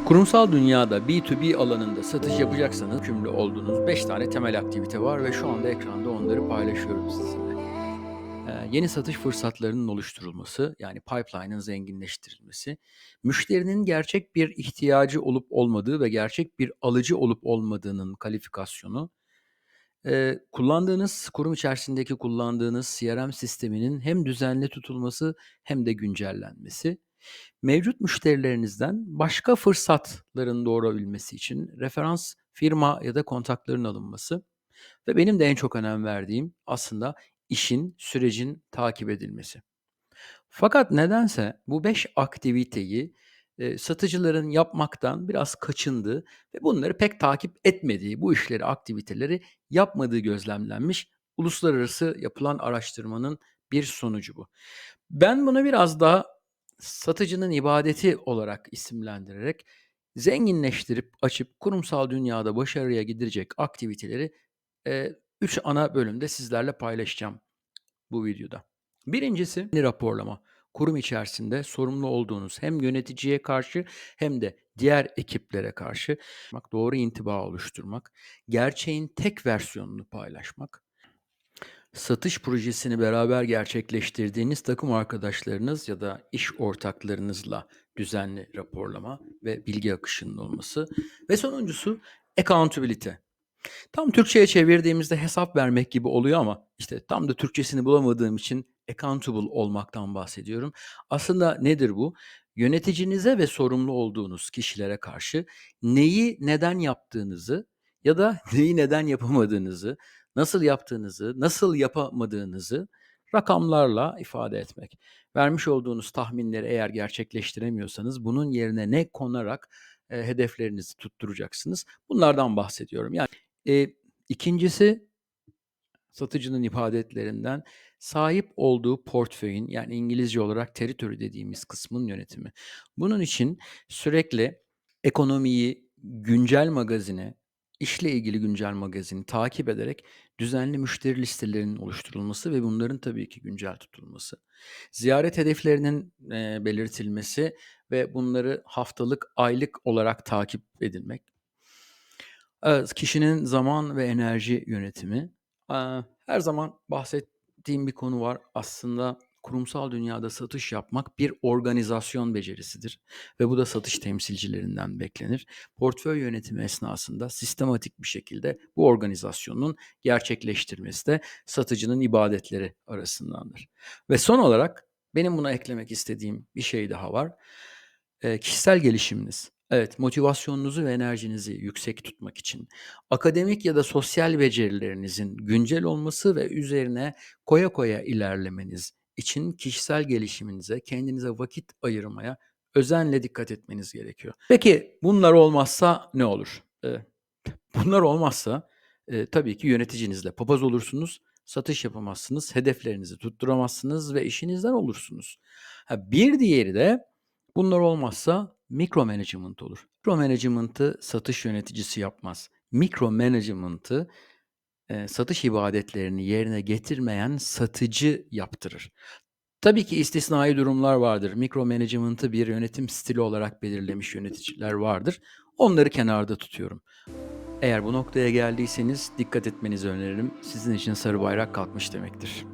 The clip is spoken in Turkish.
Kurumsal dünyada B2B alanında satış yapacaksanız yükümlü olduğunuz 5 tane temel aktivite var ve şu anda ekranda onları paylaşıyorum sizinle. Yeni satış fırsatlarının oluşturulması, yani pipeline'ın zenginleştirilmesi, müşterinin gerçek bir ihtiyacı olup olmadığı ve gerçek bir alıcı olup olmadığının kalifikasyonu, kullandığınız kurum içerisindeki kullandığınız CRM sisteminin hem düzenli tutulması hem de güncellenmesi, mevcut müşterilerinizden başka fırsatların doğurabilmesi için referans firma ya da kontakların alınması ve benim de en çok önem verdiğim aslında işin, sürecin takip edilmesi. Fakat nedense bu 5 aktiviteyi, satıcıların yapmaktan biraz kaçındığı ve bunları pek takip etmediği, bu işleri, aktiviteleri yapmadığı gözlemlenmiş. Uluslararası yapılan araştırmanın bir sonucu bu. Ben bunu biraz daha satıcının ibadeti olarak isimlendirerek zenginleştirip açıp kurumsal dünyada başarıya gidecek aktiviteleri, 3 ana bölümde sizlerle paylaşacağım bu videoda. Birincisi raporlama. Kurum içerisinde sorumlu olduğunuz hem yöneticiye karşı hem de diğer ekiplere karşı doğru intiba oluşturmak, gerçeğin tek versiyonunu paylaşmak, satış projesini beraber gerçekleştirdiğiniz takım arkadaşlarınız ya da iş ortaklarınızla düzenli raporlama ve bilgi akışının olması ve sonuncusu accountability. Tam Türkçe'ye çevirdiğimizde hesap vermek gibi oluyor ama işte tam da Türkçesini bulamadığım için accountable olmaktan bahsediyorum. Aslında nedir bu? Yöneticinize ve sorumlu olduğunuz kişilere karşı neyi neden yaptığınızı ya da neyi neden yapamadığınızı, nasıl yaptığınızı, nasıl yapamadığınızı rakamlarla ifade etmek. Vermiş olduğunuz tahminleri eğer gerçekleştiremiyorsanız bunun yerine ne konarak hedeflerinizi tutturacaksınız? Bunlardan bahsediyorum. Yani 2'ncisi satıcının ifadetlerinden sahip olduğu portföyün, yani İngilizce olarak territory dediğimiz kısmın yönetimi. Bunun için sürekli ekonomiyi, güncel magazini, işle ilgili güncel magazini takip ederek düzenli müşteri listelerinin oluşturulması ve bunların tabii ki güncel tutulması. Ziyaret hedeflerinin, belirtilmesi ve bunları haftalık, aylık olarak takip edilmek. Evet, kişinin zaman ve enerji yönetimi. Her zaman bahsettiğim bir konu var. Aslında kurumsal dünyada satış yapmak bir organizasyon becerisidir ve bu da satış temsilcilerinden beklenir. Portföy yönetimi esnasında sistematik bir şekilde bu organizasyonun gerçekleştirmesi de satıcının ibadetleri arasındandır. Ve son olarak benim buna eklemek istediğim bir şey daha var. Kişisel gelişiminiz. Evet, motivasyonunuzu ve enerjinizi yüksek tutmak için akademik ya da sosyal becerilerinizin güncel olması ve üzerine koya koya ilerlemeniz için kişisel gelişiminize, kendinize vakit ayırmaya özenle dikkat etmeniz gerekiyor. Peki bunlar olmazsa ne olur? Bunlar olmazsa, tabii ki yöneticinizle papaz olursunuz, satış yapamazsınız, hedeflerinizi tutturamazsınız ve işinizden olursunuz. Bir diğeri de bunlar olmazsa mikro management olur. Mikro management'ı satış yöneticisi yapmaz. Mikro management'ı, satış ibadetlerini yerine getirmeyen satıcı yaptırır. Tabii ki istisnai durumlar vardır. Mikro management'ı bir yönetim stili olarak belirlemiş yöneticiler vardır. Onları kenarda tutuyorum. Eğer bu noktaya geldiyseniz dikkat etmenizi öneririm. Sizin için sarı bayrak kalkmış demektir.